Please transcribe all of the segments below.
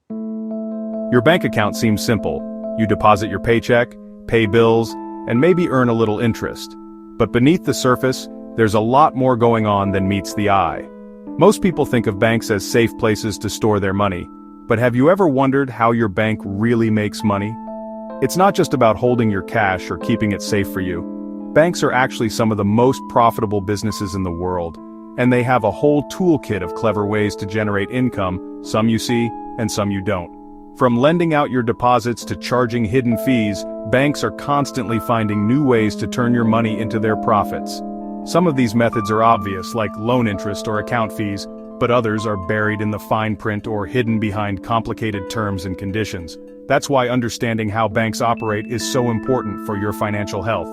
Your bank account seems simple. You deposit your paycheck, pay bills, and maybe earn a little interest. But beneath the surface, there's a lot more going on than meets the eye. Most people think of banks as safe places to store their money, but have you ever wondered how your bank really makes money? It's not just about holding your cash or keeping it safe for you. Banks are actually some of the most profitable businesses in the world, and they have a whole toolkit of clever ways to generate income, some you see, and some you don't. From lending out your deposits to charging hidden fees, banks are constantly finding new ways to turn your money into their profits. Some of these methods are obvious, like loan interest or account fees, but others are buried in the fine print or hidden behind complicated terms and conditions. That's why understanding how banks operate is so important for your financial health.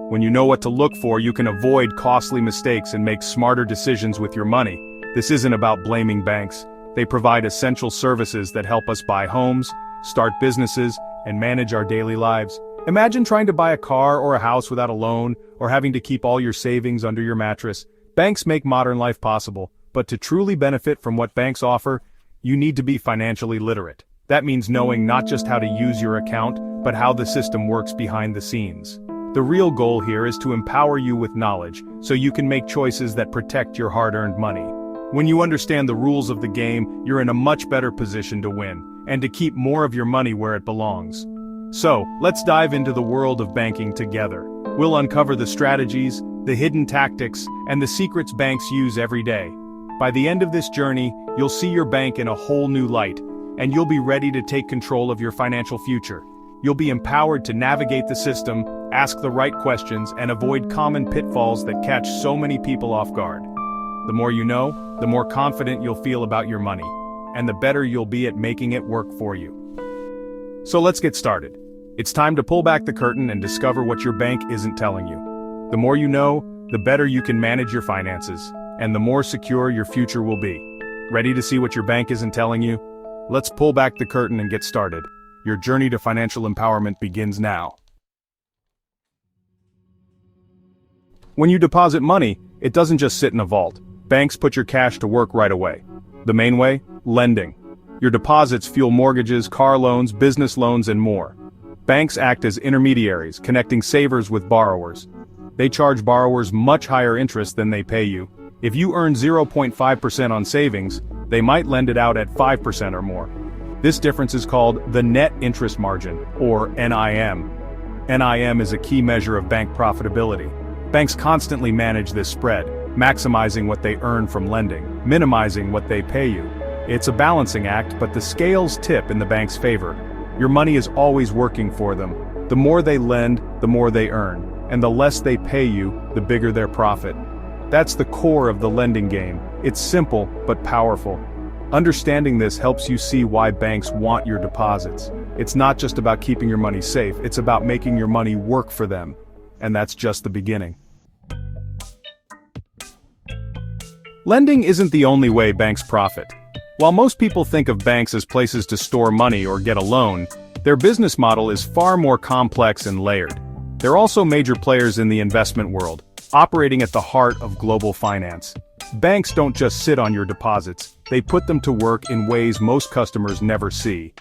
When you know what to look for, you can avoid costly mistakes and make smarter decisions with your money. This isn't about blaming banks. They provide essential services that help us buy homes, start businesses, and manage our daily lives. Imagine trying to buy a car or a house without a loan, or having to keep all your savings under your mattress. Banks make modern life possible, but to truly benefit from what banks offer, you need to be financially literate. That means knowing not just how to use your account, but how the system works behind the scenes. The real goal here is to empower you with knowledge, so you can make choices that protect your hard-earned money. When you understand the rules of the game, you're in a much better position to win, and to keep more of your money where it belongs. So, let's dive into the world of banking together. We'll uncover the strategies, the hidden tactics, and the secrets banks use every day. By the end of this journey, you'll see your bank in a whole new light, and you'll be ready to take control of your financial future. You'll be empowered to navigate the system, ask the right questions, and avoid common pitfalls that catch so many people off guard. The more you know, the more confident you'll feel about your money, and the better you'll be at making it work for you. So let's get started. It's time to pull back the curtain and discover what your bank isn't telling you. The more you know, the better you can manage your finances, and the more secure your future will be. Ready to see what your bank isn't telling you? Let's pull back the curtain and get started. Your journey to financial empowerment begins now. When you deposit money, it doesn't just sit in a vault. Banks put your cash to work right away. The main way? Lending. Your deposits fuel mortgages, car loans, business loans, and more. Banks act as intermediaries, connecting savers with borrowers. They charge borrowers much higher interest than they pay you. If you earn 0.5% on savings, they might lend it out at 5% or more. This difference is called the net interest margin, or NIM. NIM is a key measure of bank profitability. Banks constantly manage this spread, maximizing what they earn from lending, minimizing what they pay you. It's a balancing act, but the scales tip in the bank's favor. Your money is always working for them. The more they lend, the more they earn, and the less they pay you, the bigger their profit. That's the core of the lending game. It's simple, but powerful. Understanding this helps you see why banks want your deposits. It's not just about keeping your money safe, it's about making your money work for them. And that's just the beginning. Lending isn't the only way banks profit. While most people think of banks as places to store money or get a loan, their business model is far more complex and layered. They're also major players in the investment world, operating at the heart of global finance. Banks don't just sit on your deposits, they put them to work in ways most customers never see.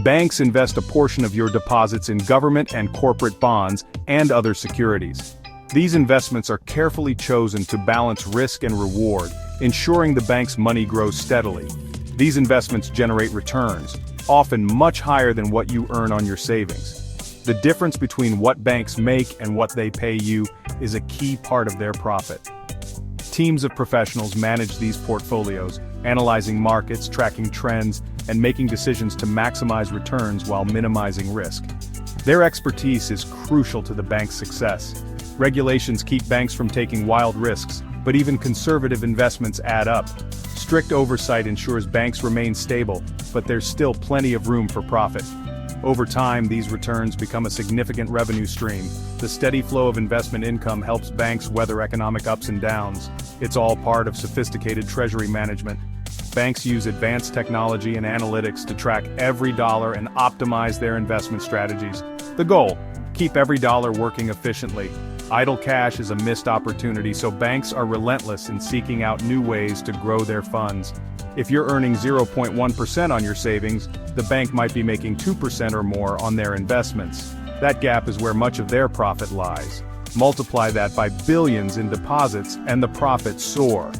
Banks invest a portion of your deposits in government and corporate bonds and other securities. These investments are carefully chosen to balance risk and reward, ensuring the bank's money grows steadily. These investments generate returns, often much higher than what you earn on your savings. The difference between what banks make and what they pay you is a key part of their profit. Teams of professionals manage these portfolios, analyzing markets, tracking trends, and making decisions to maximize returns while minimizing risk. Their expertise is crucial to the bank's success. Regulations keep banks from taking wild risks, but even conservative investments add up. Strict oversight ensures banks remain stable, but there's still plenty of room for profit. Over time, these returns become a significant revenue stream. The steady flow of investment income helps banks weather economic ups and downs. It's all part of sophisticated treasury management. Banks use advanced technology and analytics to track every dollar and optimize their investment strategies. The goal: keep every dollar working efficiently. Idle cash is a missed opportunity, so banks are relentless in seeking out new ways to grow their funds. If you're earning 0.1% on your savings, the bank might be making 2% or more on their investments. That gap is where much of their profit lies. Multiply that by billions in deposits and the profits soar.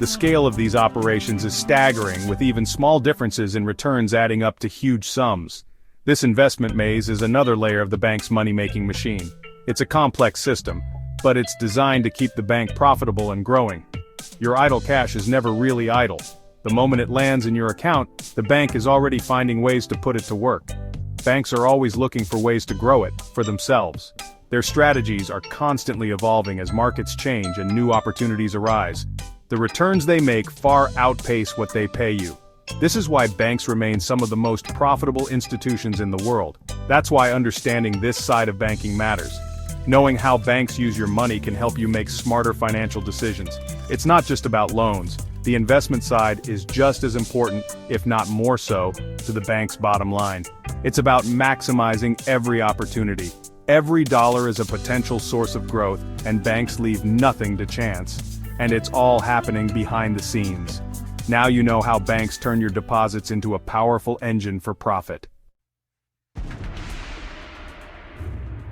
The scale of these operations is staggering, with even small differences in returns adding up to huge sums. This investment maze is another layer of the bank's money-making machine. It's a complex system, but it's designed to keep the bank profitable and growing. Your idle cash is never really idle. The moment it lands in your account, the bank is already finding ways to put it to work. Banks are always looking for ways to grow it, for themselves. Their strategies are constantly evolving as markets change and new opportunities arise. The returns they make far outpace what they pay you. This is why banks remain some of the most profitable institutions in the world. That's why understanding this side of banking matters. Knowing how banks use your money can help you make smarter financial decisions. It's not just about loans. The investment side is just as important, if not more so, to the bank's bottom line. It's about maximizing every opportunity. Every dollar is a potential source of growth, and banks leave nothing to chance. And it's all happening behind the scenes. Now you know how banks turn your deposits into a powerful engine for profit.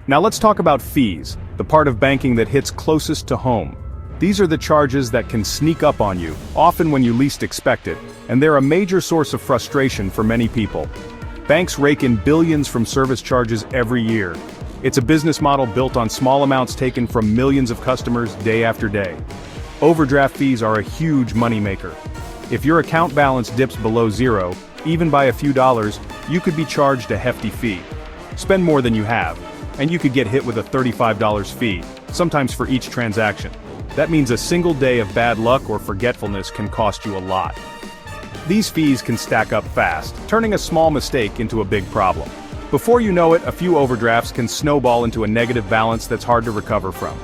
Now let's talk about fees, the part of banking that hits closest to home. These are the charges that can sneak up on you, often when you least expect it, and they're a major source of frustration for many people. Banks rake in billions from service charges every year. It's a business model built on small amounts taken from millions of customers day after day. Overdraft fees are a huge moneymaker. If your account balance dips below zero, even by a few dollars, you could be charged a hefty fee. Spend more than you have, and you could get hit with a $35 fee, sometimes for each transaction. That means a single day of bad luck or forgetfulness can cost you a lot. These fees can stack up fast, turning a small mistake into a big problem. Before you know it, a few overdrafts can snowball into a negative balance that's hard to recover from.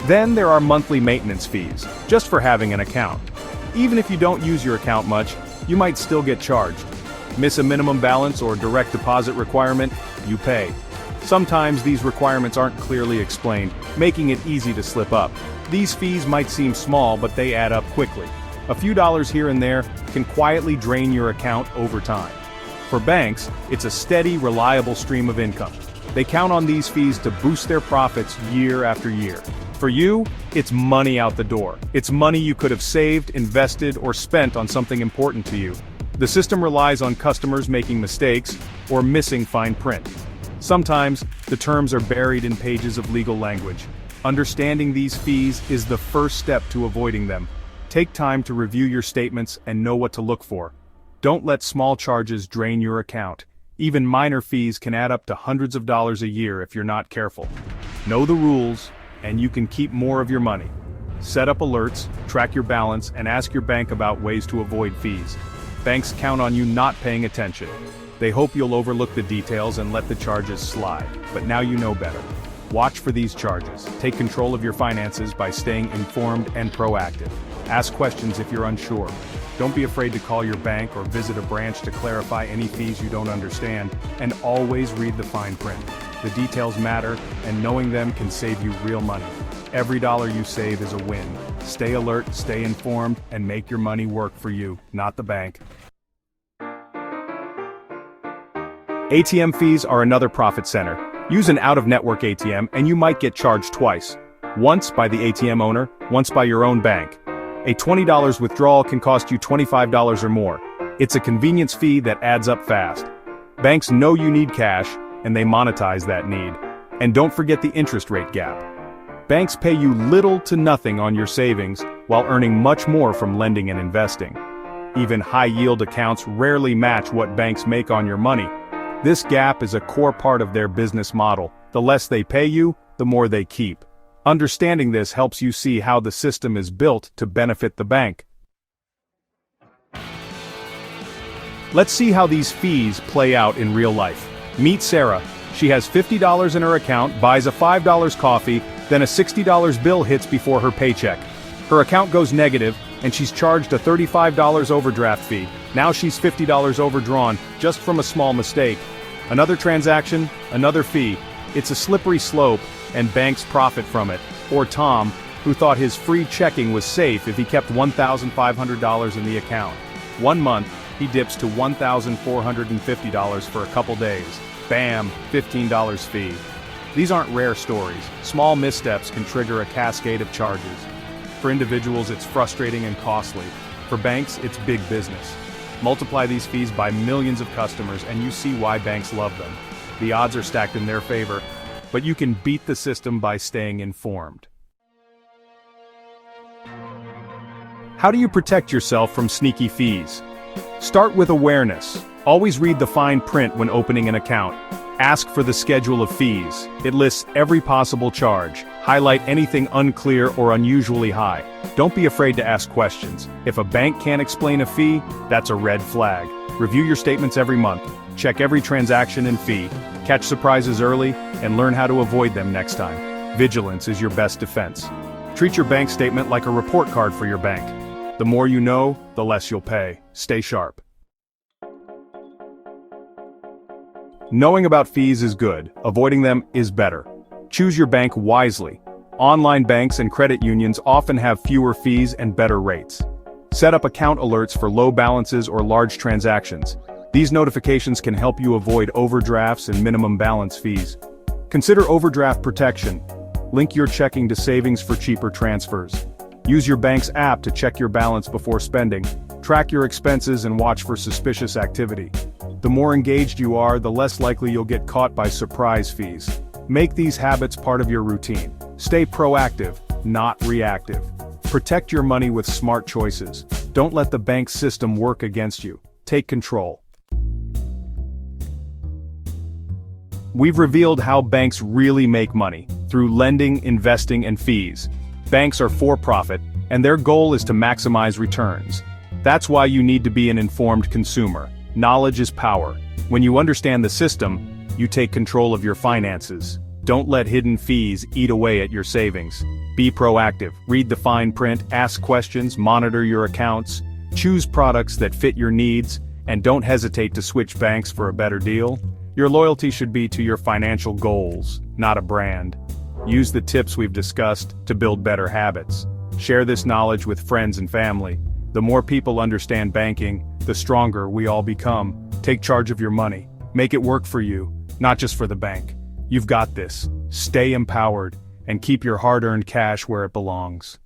Then there are monthly maintenance fees, just for having an account. Even if you don't use your account much, you might still get charged. Miss a minimum balance or direct deposit requirement, you pay. Sometimes these requirements aren't clearly explained, making it easy to slip up. These fees might seem small, but they add up quickly. A few dollars here and there can quietly drain your account over time. For banks, it's a steady, reliable stream of income. They count on these fees to boost their profits year after year. For you, it's money out the door. It's money you could have saved, invested, or spent on something important to you. The system relies on customers making mistakes or missing fine print. Sometimes, the terms are buried in pages of legal language. Understanding these fees is the first step to avoiding them. Take time to review your statements and know what to look for. Don't let small charges drain your account. Even minor fees can add up to hundreds of dollars a year if you're not careful. Know the rules, and you can keep more of your money. Set up alerts, track your balance, and ask your bank about ways to avoid fees. Banks count on you not paying attention. They hope you'll overlook the details and let the charges slide, but now you know better. Watch for these charges. Take control of your finances by staying informed and proactive. Ask questions if you're unsure. Don't be afraid to call your bank or visit a branch to clarify any fees you don't understand, and always read the fine print. The details matter, and knowing them can save you real money. Every dollar you save is a win. Stay alert, stay informed, and make your money work for you, not the bank. ATM fees are another profit center. Use an out-of-network ATM and you might get charged twice. Once by the ATM owner, once by your own bank. A $20 withdrawal can cost you $25 or more. It's a convenience fee that adds up fast. Banks know you need cash, and they monetize that need. And don't forget the interest rate gap. Banks pay you little to nothing on your savings, while earning much more from lending and investing. Even high-yield accounts rarely match what banks make on your money. This gap is a core part of their business model. The less they pay you, the more they keep. Understanding this helps you see how the system is built to benefit the bank. Let's see how these fees play out in real life. Meet Sarah. She has $50 in her account, buys a $5 coffee, then a $60 bill hits before her paycheck. Her account goes negative, and she's charged a $35 overdraft fee. Now she's $50 overdrawn, just from a small mistake. Another transaction, another fee. It's a slippery slope, and banks profit from it. Or Tom, who thought his free checking was safe if he kept $1,500 in the account. One month, he dips to $1,450 for a couple days. Bam, $15 fee. These aren't rare stories. Small missteps can trigger a cascade of charges. For individuals, it's frustrating and costly. For banks, it's big business. Multiply these fees by millions of customers and you see why banks love them. The odds are stacked in their favor, but you can beat the system by staying informed. How do you protect yourself from sneaky fees? Start with awareness. Always read the fine print when opening an account. Ask for the schedule of fees. It lists every possible charge. Highlight anything unclear or unusually high. Don't be afraid to ask questions. If a bank can't explain a fee, that's a red flag. Review your statements every month. Check every transaction and fee. Catch surprises early and learn how to avoid them next time. Vigilance is your best defense. Treat your bank statement like a report card for your bank. The more you know, the less you'll pay. Stay sharp. Knowing about fees is good, avoiding them is better. Choose your bank wisely. Online banks and credit unions often have fewer fees and better rates. Set up account alerts for low balances or large transactions. These notifications can help you avoid overdrafts and minimum balance fees. Consider overdraft protection. Link your checking to savings for cheaper transfers. Use your bank's app to check your balance before spending. Track your expenses and watch for suspicious activity. The more engaged you are, the less likely you'll get caught by surprise fees. Make these habits part of your routine. Stay proactive, not reactive. Protect your money with smart choices. Don't let the bank system work against you. Take control. We've revealed how banks really make money, through lending, investing, and fees. Banks are for-profit, and their goal is to maximize returns. That's why you need to be an informed consumer. Knowledge is power. When you understand the system, you take control of your finances. Don't let hidden fees eat away at your savings. Be proactive, read the fine print, ask questions, monitor your accounts, choose products that fit your needs, and don't hesitate to switch banks for a better deal. Your loyalty should be to your financial goals, not a brand. Use the tips we've discussed to build better habits. Share this knowledge with friends and family. The more people understand banking, the stronger we all become. Take charge of your money. Make it work for you, not just for the bank. You've got this. Stay empowered, and keep your hard-earned cash where it belongs.